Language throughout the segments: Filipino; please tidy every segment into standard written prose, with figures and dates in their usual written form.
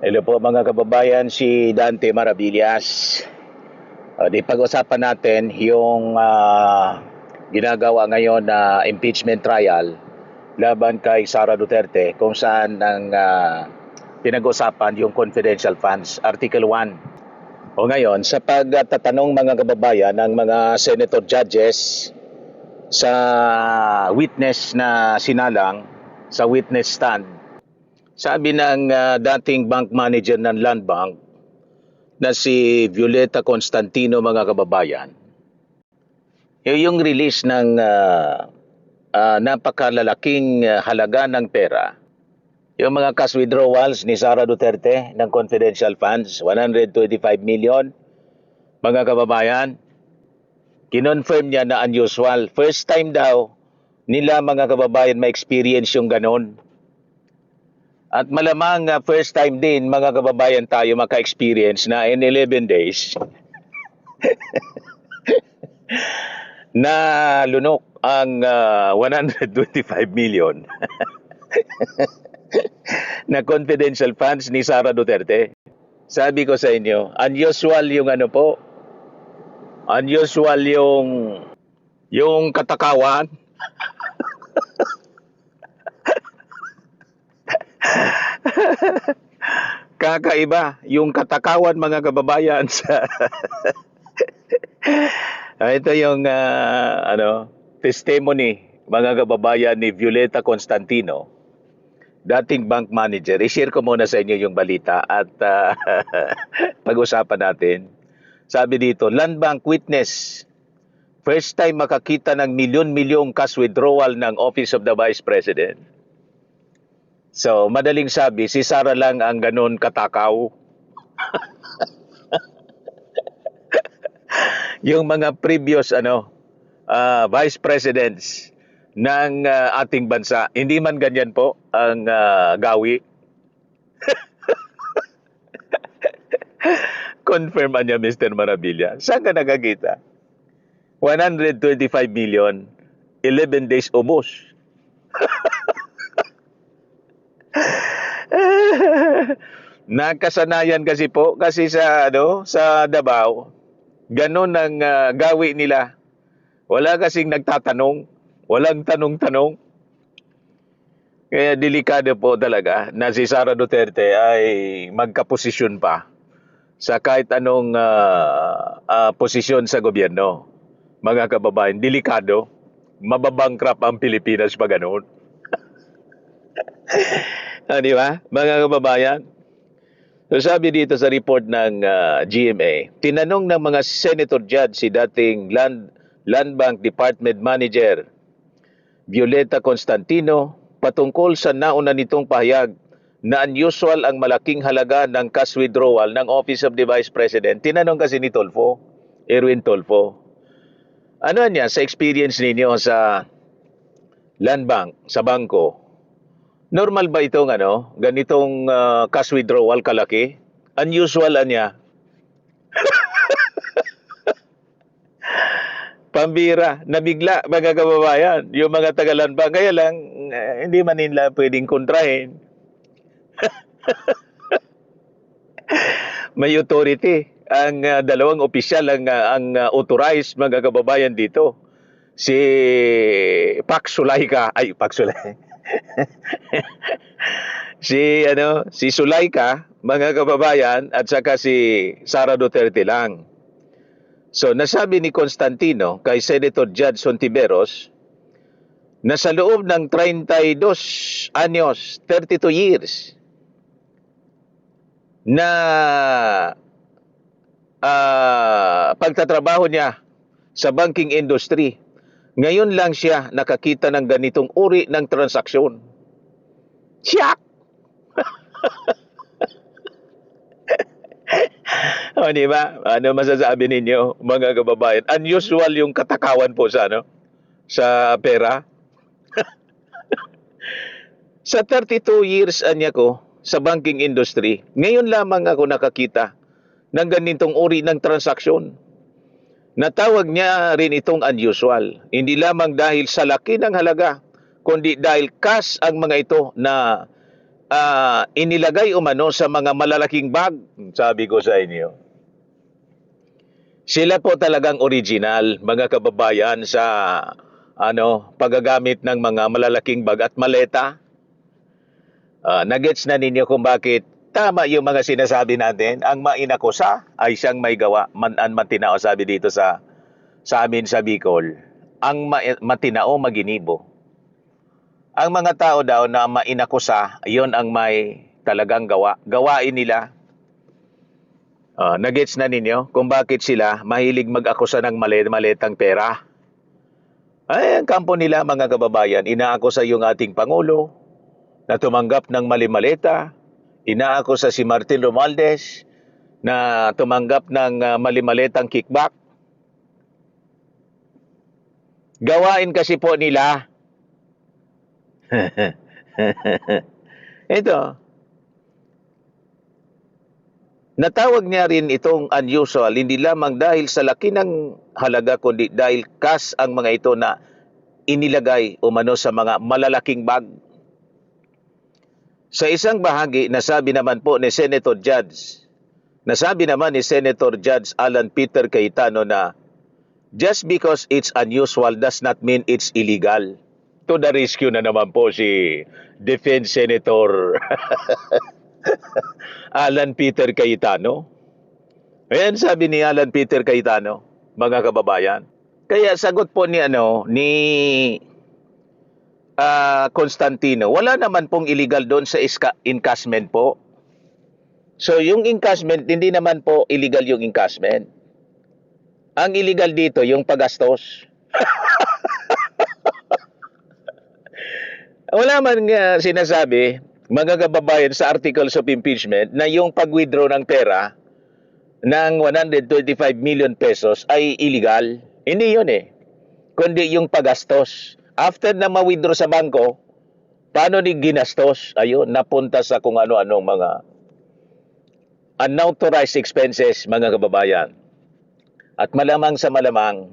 Hello po mga kababayan, si Dante Maravillas. Di pag-usapan natin yung ginagawa ngayon na impeachment trial laban kay Sara Duterte, kung saan pinag-usapan yung confidential funds, Article 1. O ngayon, sa pagtatanong mga kababayan ng mga senator judges sa witness na sinalang sa witness stand, sabi ng dating bank manager ng Land Bank na si Violeta Constantino, mga kababayan, yung release ng napakalalaking halaga ng pera, yung mga cash withdrawals ni Sara Duterte ng confidential funds, 125 million, mga kababayan, kinonfirm niya na unusual. First time daw nila, mga kababayan, ma-experience yung ganon. At malamang first time din, mga kababayan, tayo maka-experience na in 11 days na lunok ang 125 million na confidential funds ni Sara Duterte. Sabi ko sa inyo, unusual yung unusual yung katakawan. Kakaiba yung katakawan, mga kababayan, sa ito yung testimony, mga kababayan, ni Violeta Constantino, dating bank manager. I-share ko muna sa inyo yung balita at pag-usapan natin. Sabi dito, Land Bank witness, first time makakita ng milyon-milyong cash withdrawal ng Office of the Vice President. So, madaling sabi, si Sara lang ang ganun katakaw. Yung mga previous vice presidents ng ating bansa, hindi man ganyan po ang gawi. Confirm niya, Mr. Maravilla. Saan ka nakakita? 125 million, 11 days ubos. Nakasanayan kasi po, kasi sa Davao, ganun ang gawi nila. Wala kasing nagtatanong, walang tanong-tanong. Kaya delikado po talaga na si Sara Duterte ay magkaposisyon pa sa kahit anong posisyon sa gobyerno. Mga kababayan, delikado. Mababangkrap ang Pilipinas pa ganun. Di ba, mga kababayan? So sabi dito sa report ng GMA, tinanong ng mga senator judge si dating Land Bank Department Manager Violeta Constantino patungkol sa nauna nitong pahayag na unusual ang malaking halaga ng cash withdrawal ng Office of the Vice President. Tinanong kasi ni Erwin Tolfo, ano niya sa experience ninyo sa Land Bank, sa bangko? Normal ba itong ganitong cash withdrawal kalaki? Unusual niya. Pambira, nabigla, mga kababayan, yung mga tagalan ba, kaya lang, hindi man nila pwedeng kontrahin. May authority. Ang dalawang opisyal ang authorized, mga kababayan, dito. Si Pac Sulaika, si Sulaika, mga kababayan, at saka si Sara Duterte lang. So, nasabi ni Constantino kay Senator Judge Hontiveros na sa loob ng 32 anyos, 32 years, na pagtatrabaho niya sa banking industry, ngayon lang siya nakakita ng ganitong uri ng transaksyon. Siyak! O, di ba? Ano masasabi ninyo, mga kababayan? Unusual yung katakawan po sa pera. Sa 32 years ko sa banking industry, ngayon lamang ako nakakita ng ganitong uri ng transaksyon. Natawag niya rin itong unusual. Hindi lamang dahil sa laki ng halaga, kundi dahil cash ang mga ito na inilagay umano sa mga malalaking bag. Sabi ko sa inyo, sila po talagang original, mga kababayan, sa paggagamit ng mga malalaking bag at maleta. Nagets na ninyo kung bakit tama yung mga sinasabi natin. Ang mainakusa ay siyang may gawa, man-an matinao, sabi dito sa amin sa Bicol. Ang matinao maginibo. Ang mga tao daw na mainakusa, yon ang may talagang gawa. Gawain nila. Nagets na ninyo kung bakit sila mahilig mag-akusa ng maletang pera. Ay, ang kampo nila, mga kababayan, inaakusa yung ating Pangulo na tumanggap ng malimaleta. Inaakusa si Martin Romualdez na tumanggap ng malimaletang kickback. Gawain kasi po nila. Ito, natawag niya rin itong unusual, hindi lamang dahil sa laki ng halaga, kundi dahil cash ang mga ito na inilagay umano sa mga malalaking bag. Sa isang bahagi, nasabi naman ni Senator Judge Alan Peter Cayetano na just because it's unusual does not mean it's illegal. To the rescue na naman po si Defense Senator Alan Peter Cayetano. Ayan, sabi ni Alan Peter Cayetano, mga kababayan. Kaya sagot po ni Constantino, wala naman pong illegal doon sa encashment po. So yung encashment, hindi naman po illegal yung encashment. Ang illegal dito, yung paggastos. Wala man sinasabi, mga kababayan, sa articles of impeachment na yung pag-withdraw ng pera ng 125 million pesos ay illegal. Hindi yun kundi yung paggastos. After na ma-withdraw sa bangko, paano ni ginastos? Ayun, napunta sa kung ano-anong mga unauthorized expenses, mga kababayan. At malamang sa malamang,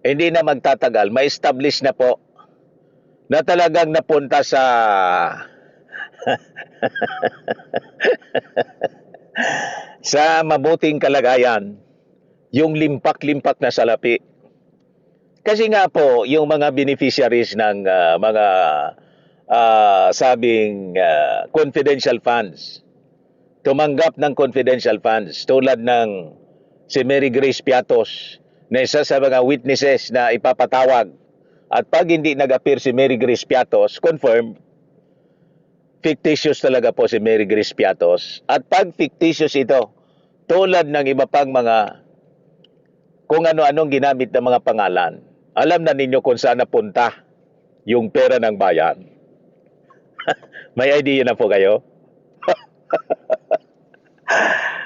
hindi na magtatagal, ma-establish na po na talagang napunta sa sa mabuting kalagayan yung limpak-limpak na salapi. Kasi nga po, yung mga beneficiaries ng mga confidential funds, tumanggap ng confidential funds tulad ng si Mary Grace Piatos na isa sa mga witnesses na ipapatawag. At pag hindi nag-appear si Mary Grace Piatos, confirm, fictitious talaga po si Mary Grace Piatos. At pag fictitious ito, tulad ng iba pang mga kung ano-anong ginamit ng mga pangalan, alam na ninyo kung saan napunta yung pera ng bayan. May idea na po kayo?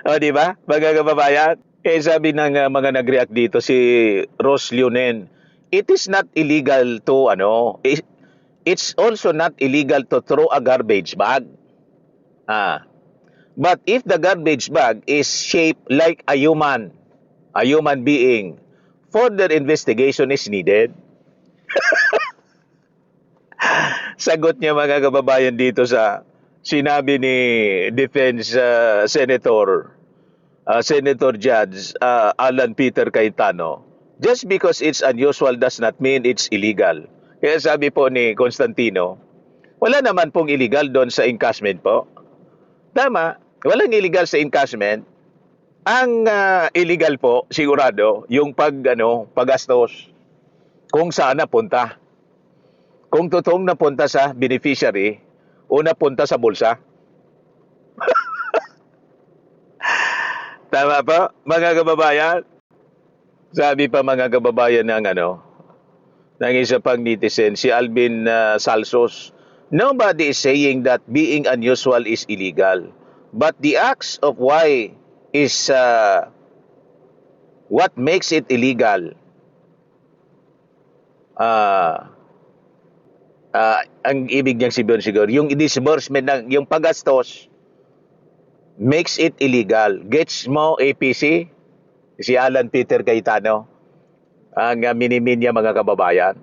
O, di ba? Mga kababayan, sabi ng mga nag-react dito, si Rose Leonen, it is not illegal to, it's also not illegal to throw a garbage bag. But if the garbage bag is shaped like a human being, further investigation is needed. Sagot niya, mga kababayan, dito sa sinabi ni Defense Senator Judge Alan Peter Cayetano, just because it's unusual does not mean it's illegal. Kaya sabi po ni Constantino, wala naman pong illegal doon sa encashment po. Tama, walang illegal sa encashment. Ang illegal po, sigurado, yung paggastos kung saan napunta. Kung totoong napunta sa beneficiary o napunta sa bulsa. Tama po, mga kababayan? Sabi pa, mga kababayan, ng isa pang netizen, si Alvin Salsos, nobody is saying that being unusual is illegal. But the acts of why is what makes it illegal. Ang ibig niyang sabihin siguro, yung disbursement, yung paggastos, makes it illegal. Gets mo, APC? Si Alan Peter Cayetano, ang minimin niya, mga kababayan.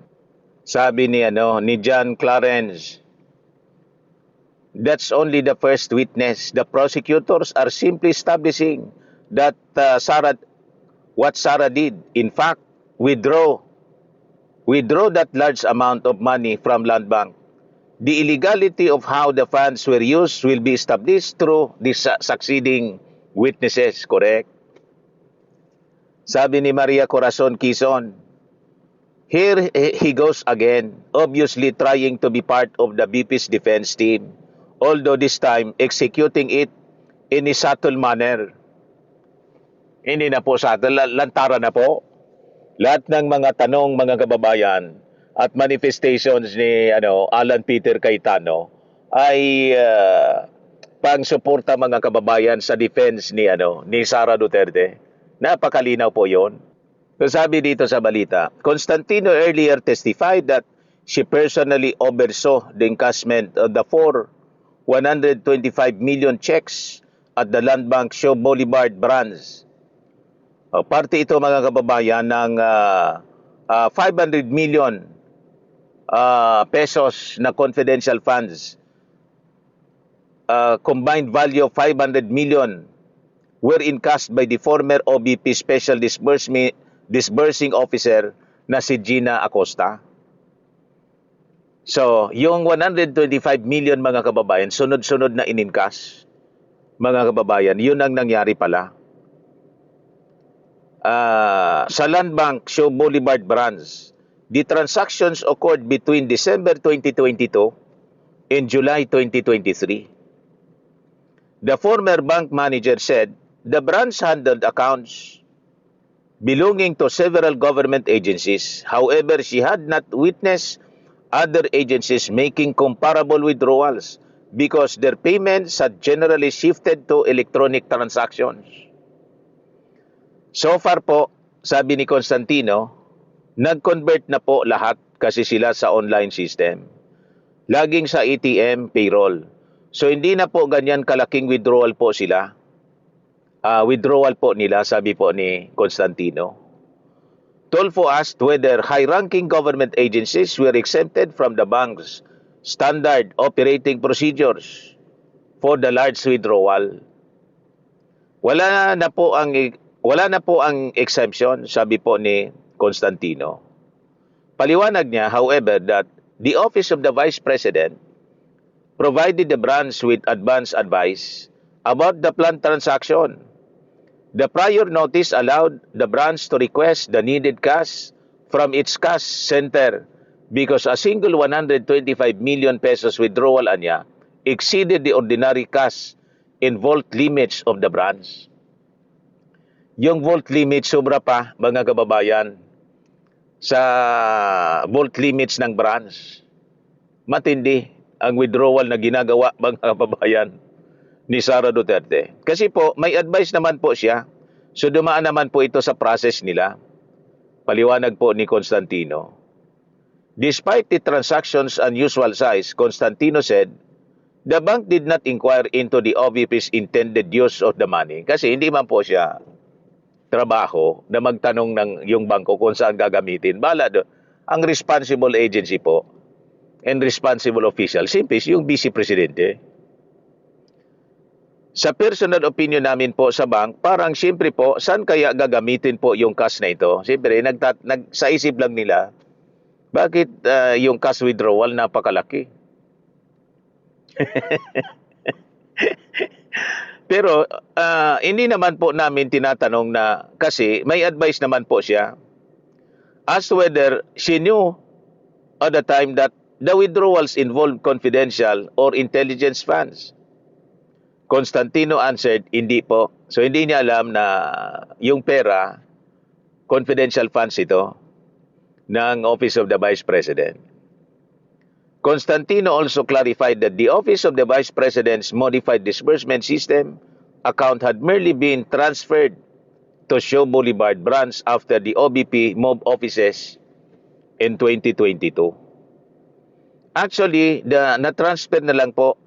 Sabi ni John Clarence, That's only the first witness. The prosecutors are simply establishing that what Sarah did, in fact, withdraw that large amount of money from Land Bank. The illegality of how the funds were used will be established through the succeeding witnesses, correct? Sabi ni Maria Corazon Quezon, here he goes again, obviously trying to be part of the BP's defense team, although this time executing it in a subtle manner. Hindi na po subtle, lantara na po. Lahat ng mga tanong, mga kababayan, at manifestations ni Alan Peter Cayetano ay pang-suporta mga kababayan sa defense ni Sara Duterte. Napakalinaw po 'yon. So sabi dito sa balita, Constantino earlier testified that she personally oversaw the encashment of the 125 million checks at the Land Bank Shaw Boulevard branch. Parte ito mga kababayan ng 500 million pesos na confidential funds. Combined value of 500 million were encashed by the former OBP Special Disbursing Officer na si Gina Acosta. So, yung 125 million mga kababayan, sunod-sunod na in-encash. Mga kababayan, yun ang nangyari pala. Sa Land Bank Shaw Boulevard branch, the transactions occurred between December 2022 and July 2023. The former bank manager said the branch handled accounts belonging to several government agencies. However, she had not witnessed other agencies making comparable withdrawals because their payments had generally shifted to electronic transactions. So far po, sabi ni Constantino, nag-convert na po lahat kasi sila sa online system. Laging sa ATM, payroll. So hindi na po ganyan kalaking withdrawal po sila. Withdrawal po nila, sabi po ni Constantino. Tulfo asked whether high-ranking government agencies were exempted from the bank's standard operating procedures for the large withdrawal. Wala na po ang exemption, sabi po ni Constantino. Paliwanag niya, however, that the Office of the Vice President provided the branch with advance advice about the planned transaction. The prior notice allowed the branch to request the needed cash from its cash center because a single 125 million pesos withdrawal anya exceeded the ordinary cash in vault limits of the branch. Yung vault limit sobra pa, mga kababayan, sa vault limits ng branch. Matindi ang withdrawal na ginagawa, mga kababayan, ni Sara Duterte. Kasi po, may advice naman po siya. So dumaan naman po ito sa process nila. Paliwanag po ni Constantino. Despite the transaction's unusual size, Constantino said, the bank did not inquire into the OVP's intended use of the money. Kasi hindi man po siya trabaho na magtanong ng yung bangko kung saan gagamitin. Bala doon. Ang responsible agency po and responsible official, simple, yung Vice Presidente. Sa personal opinion namin po sa bank, parang siyempre po, saan kaya gagamitin po yung cash na ito? Siyempre, sa isip lang nila, bakit yung cash withdrawal napakalaki? Pero hindi naman po namin tinatanong na, kasi may advice naman po siya as to whether she knew at the time that the withdrawals involved confidential or intelligence funds. Constantino answered, hindi po. So hindi niya alam na yung pera, confidential funds ito ng Office of the Vice President. Constantino also clarified that the Office of the Vice President's modified disbursement system account had merely been transferred to Shaw Boulevard branch after the OBP moved offices in 2022. Actually, na-transfer na lang po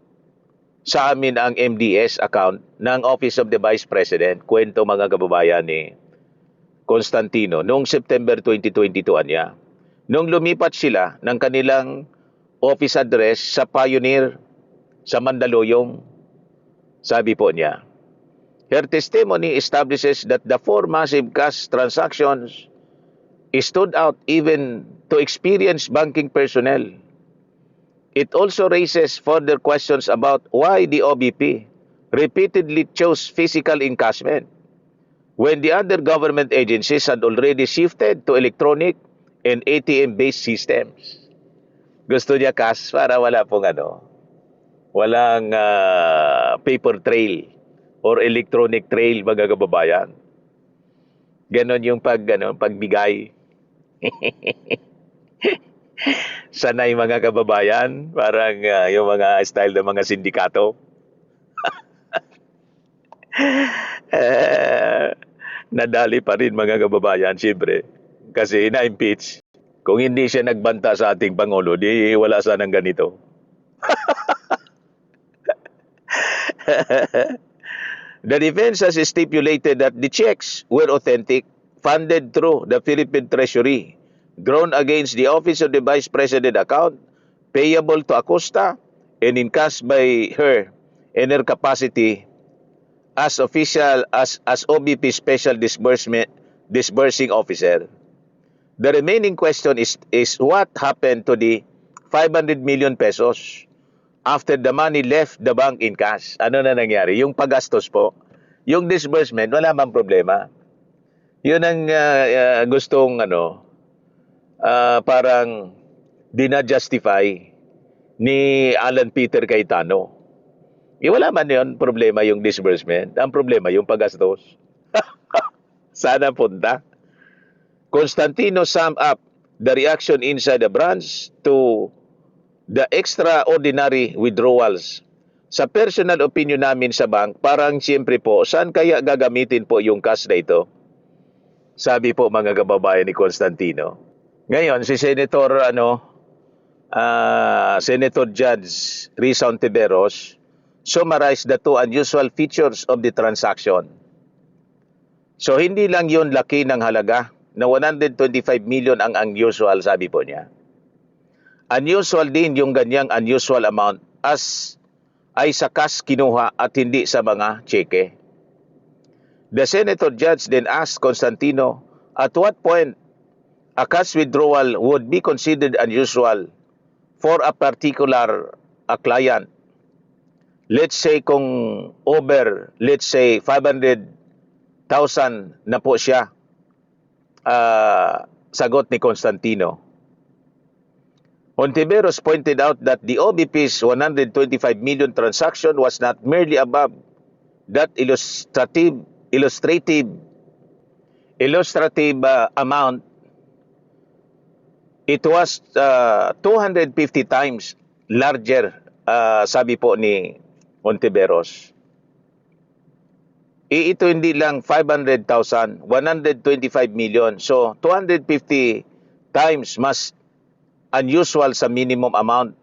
sa amin ang MDS account ng Office of the Vice President, kwento mga kababayan ni Constantino, noong September 2022 anya. Nung lumipat sila ng kanilang office address sa Pioneer sa Mandaluyong, sabi po niya. Her testimony establishes that the four massive cash transactions stood out even to experienced banking personnel. It also raises further questions about why the OBP repeatedly chose physical encashment when the other government agencies had already shifted to electronic and ATM-based systems. Gusto niya cash para wala pong walang paper trail or electronic trail, mga kababayan. Ganon yung pagbigay. Sanay mga kababayan, parang yung mga style ng mga sindikato. Nadali pa rin mga kababayan, siyempre. Kasi na-impeach. Kung hindi siya nagbanta sa ating Pangulo, di wala sanang ganito. The defense has stipulated that the checks were authentic, funded through the Philippine Treasury, drawn against the Office of the Vice President account, payable to Acosta, and encashed by her in her capacity as OBP Special Disbursing Officer. The remaining question is what happened to the 500 million pesos after the money left the bank in cash? Ano na nangyari? Yung paggastos po, yung disbursement, wala mang problema. Yun ang gustong parang dina-justify ni Alan Peter Cayetano. Wala man yun problema yung disbursement. Ang problema yung paggastos. Sana punta. Constantino summed up the reaction inside the branch to the extraordinary withdrawals. Sa personal opinion namin sa bank, parang siyempre po, saan kaya gagamitin po yung cash na ito? Sabi po mga kababayan ni Constantino. Ngayon, si Senator Judge Risa Ontiveros summarized the two unusual features of the transaction. So hindi lang yun laki ng halaga na 125 million ang unusual, sabi po niya. Unusual din yung ganyang unusual amount ay sa cash kinuha at hindi sa mga cheque. The Senator Judge then asked Constantino at what point a cash withdrawal would be considered unusual for a particular client. Let's say kung over, let's say 500,000 na po siya. Sagot ni Constantino. Ontiveros pointed out that the OBP's 125 million transaction was not merely above that illustrative amount. It was 250 times larger, sabi po ni Ontiveros. Ito hindi lang 500,000, 125 million. So, 250 times mas unusual sa minimum amount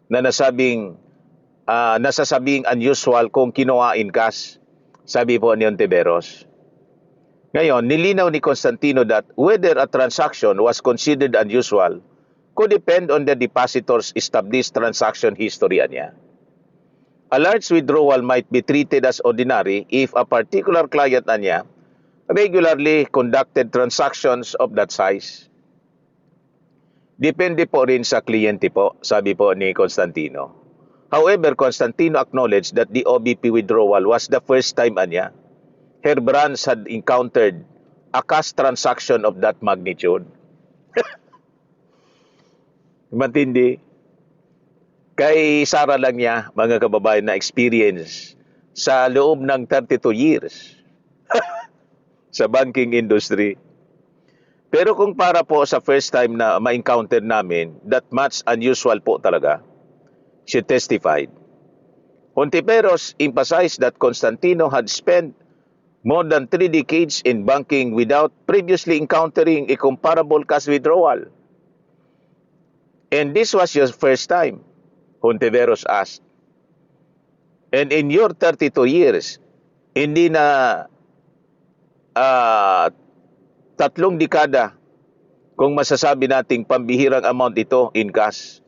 na nasasabing unusual kung kinuha in cash, sabi po ni Ontiveros. Ngayon, nilinaw ni Constantino that whether a transaction was considered unusual could depend on the depositor's established transaction history niya. A large withdrawal might be treated as ordinary if a particular client niya regularly conducted transactions of that size. Depende po rin sa kliyente po, sabi po ni Constantino. However, Constantino acknowledged that the OBP withdrawal was the first time niya her branch had encountered a cash transaction of that magnitude. Matindi. Kay Sara lang niya, mga kababayan, na experience sa loob ng 32 years sa banking industry. Pero kung para po sa first time na ma-encounter namin, that much unusual po talaga, she testified. Ontiveros emphasized that Constantino had spent more than 3 decades in banking without previously encountering a comparable cash withdrawal. And this was your first time, Ontiveros asked. And in your 32 years, hindi na 3 dekada kung masasabi nating pambihirang amount ito in cash.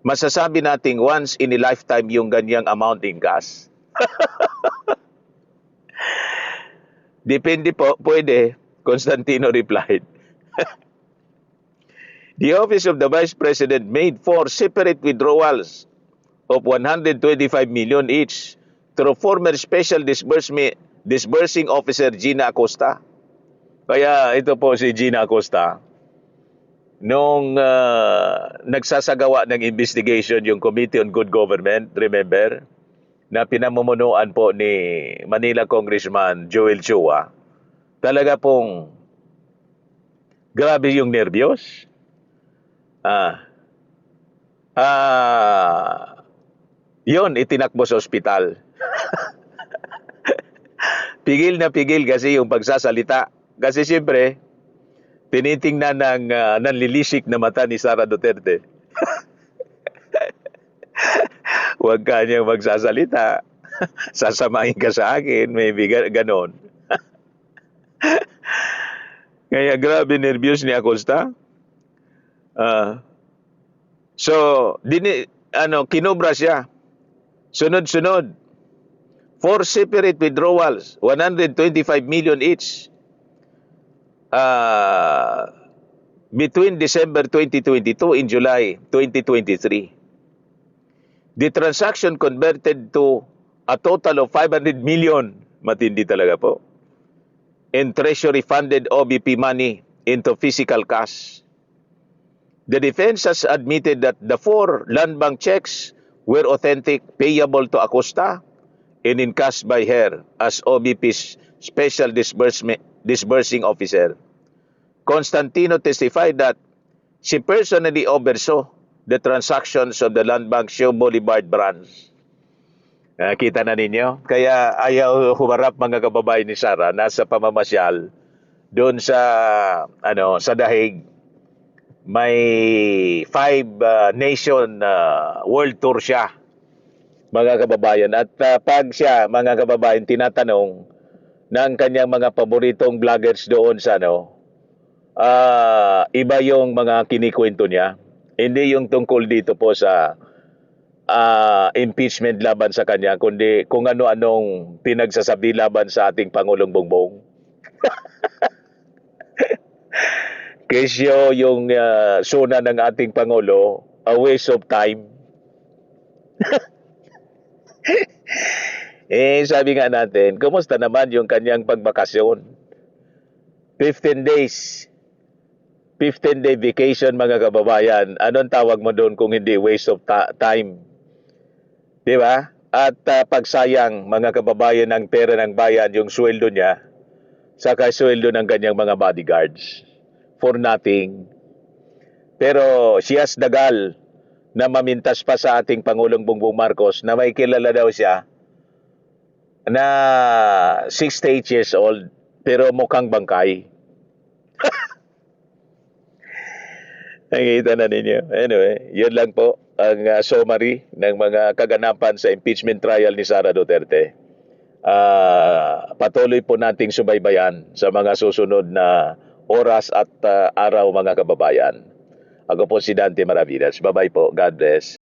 masasabi nating once in a lifetime yung ganyang amount in cash? Depende po, pwede. Constantino replied. The Office of the Vice President made 4 separate withdrawals of 125 million each through former Special Disbursing Officer Gina Acosta. Kaya ito po si Gina Acosta, nung nagsasagawa ng investigation yung Committee on Good Government, remember, na pinamumunuan po ni Manila Congressman Joel Chua, talaga pong grabe yung nervyos. Yun, itinakbo sa ospital. Pigil na pigil kasi yung pagsasalita. Kasi siyempre, tinitingnan ng nanlilisik na mata ni Sara Duterte. Huwag ka niyang magsasalita. Sasamahin ka sa akin, maybe ganon. Kaya grabe nervyos ni Acosta. So, kinobra siya. Sunod-sunod. 4 separate withdrawals, 125 million each. Between December 2022 and July 2023. The transaction converted to a total of 500 million. Matindi talaga po. In Treasury-funded OBP money into physical cash. The defense has admitted that the 4 land bank checks were authentic, payable to Acosta, and encashed by her as OBP's Special Disbursing Officer. Constantino testified that she personally oversaw the transactions of the Land Bank Show Boulevard branch. Kita na ninyo? Kaya ayaw humarap mga kababayan ni Sara, nasa pamamasyal doon sa sa Dahig. May 5 nation world tour siya, mga kababayan. At pag siya, mga kababayan, tinatanong ng kanyang mga paboritong vloggers doon sa iba yung mga kinikwento niya. Hindi yung tungkol dito po sa impeachment laban sa kanya, kundi kung ano-anong pinagsasabi laban sa ating Pangulong Bongbong. Kesyo yung suna ng ating Pangulo, a waste of time. Sabi nga natin, kumusta naman yung kanyang pagbakasyon? 15 days. 15-day vacation, mga kababayan. Anong tawag mo doon kung hindi waste of time? Di ba? At pagsayang, mga kababayan, ng pera ng bayan, yung sweldo niya, saka sweldo ng kanyang mga bodyguards. For nothing. Pero siya dagal na mamintas pa sa ating Pangulong Bongbong Marcos na may kilala daw siya na 68 years old pero mukhang bangkay. Nakikita na ninyo. Anyway, yun lang po ang summary ng mga kaganapan sa impeachment trial ni Sara Duterte. Patuloy po nating subaybayan sa mga susunod na oras at araw, mga kababayan. Ako po si Dante Maravidas. Bye-bye po. God bless.